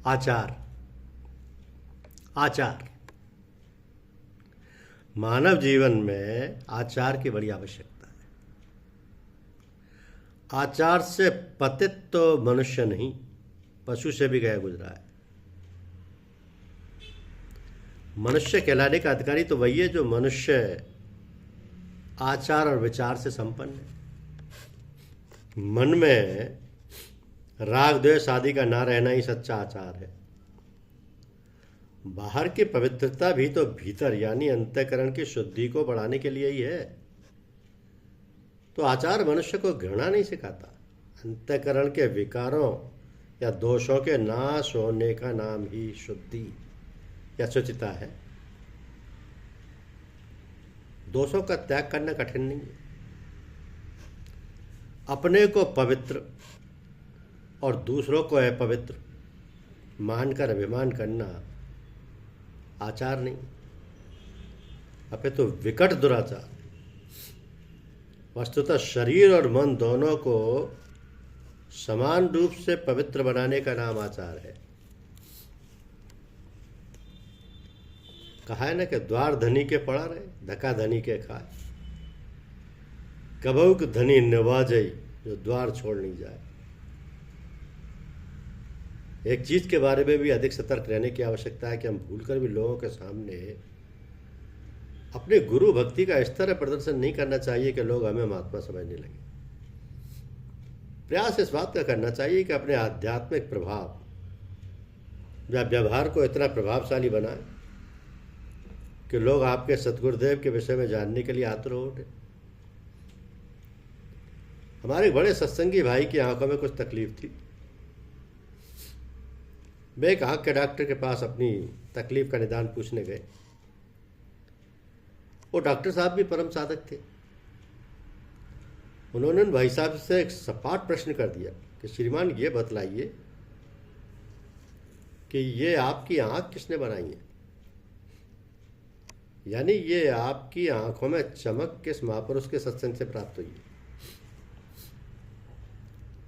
आचार। आचार मानव जीवन में आचार की बड़ी आवश्यकता है। आचार से पतित तो मनुष्य नहीं, पशु से भी गया गुजरा है। मनुष्य कहलाने का अधिकारी तो वही है जो मनुष्य आचार और विचार से संपन्न है। मन में राग द्वेष आदि का ना रहना ही सच्चा आचार है। बाहर की पवित्रता भी तो भीतर यानी अंतःकरण की शुद्धि को बढ़ाने के लिए ही है। तो आचार मनुष्य को घृणा नहीं सिखाता, अंतःकरण के विकारों या दोषों के नाश होने का नाम ही शुद्धि या शुचिता है। दोषों का त्याग करना कठिन नहीं है। अपने को पवित्र और दूसरों को अपवित्र मानकर अभिमान करना आचार नहीं, अपितु विकट दुराचार। वस्तुतः शरीर और मन दोनों को समान रूप से पवित्र बनाने का नाम आचार है। कहा है ना कि द्वार धनी के पड़ा रहे, धक्का धनी के खाए। कबहुक धनी नवाजई, जो द्वार छोड़ नहीं जाए। एक चीज के बारे में भी अधिक सतर्क रहने की आवश्यकता है कि हम भूलकर भी लोगों के सामने अपने गुरु भक्ति का इस तरह प्रदर्शन नहीं करना चाहिए कि लोग हमें महात्मा समझने लगे। प्रयास इस बात का करना चाहिए कि अपने आध्यात्मिक प्रभाव या व्यवहार को इतना प्रभावशाली बनाए कि लोग आपके सतगुरुदेव के विषय में जानने के लिए आतुर हो उठे। हमारे बड़े सत्संगी भाई की आंखों में कुछ तकलीफ थी। वे एक आंख के डॉक्टर के पास अपनी तकलीफ का निदान पूछने गए। वो डॉक्टर साहब भी परम साधक थे। उन्होंने भाई साहब से एक सपाट प्रश्न कर दिया कि श्रीमान ये बतलाइए कि ये आपकी आंख किसने बनाई है, यानी ये आपकी आंखों में चमक किस महापुरुष के सत्संग से प्राप्त हुई है।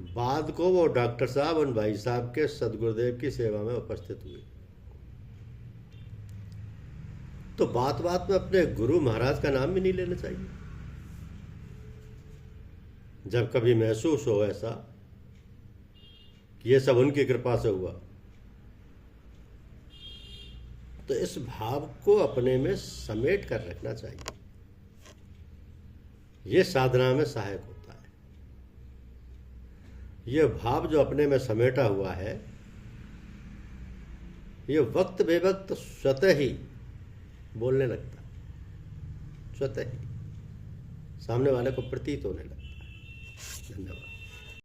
बाद को वो डॉक्टर साहब उन भाई साहब के सदगुरुदेव की सेवा में उपस्थित हुए। तो बात बात में अपने गुरु महाराज का नाम भी नहीं लेना चाहिए। जब कभी महसूस हो ऐसा कि ये सब उनकी कृपा से हुआ, तो इस भाव को अपने में समेट कर रखना चाहिए। ये साधना में सहायक होता है। ये भाव जो अपने में समेटा हुआ है, ये वक्त बेवक्त स्वतः ही बोलने लगता है, स्वतः ही सामने वाले को प्रतीत होने लगता है। धन्यवाद।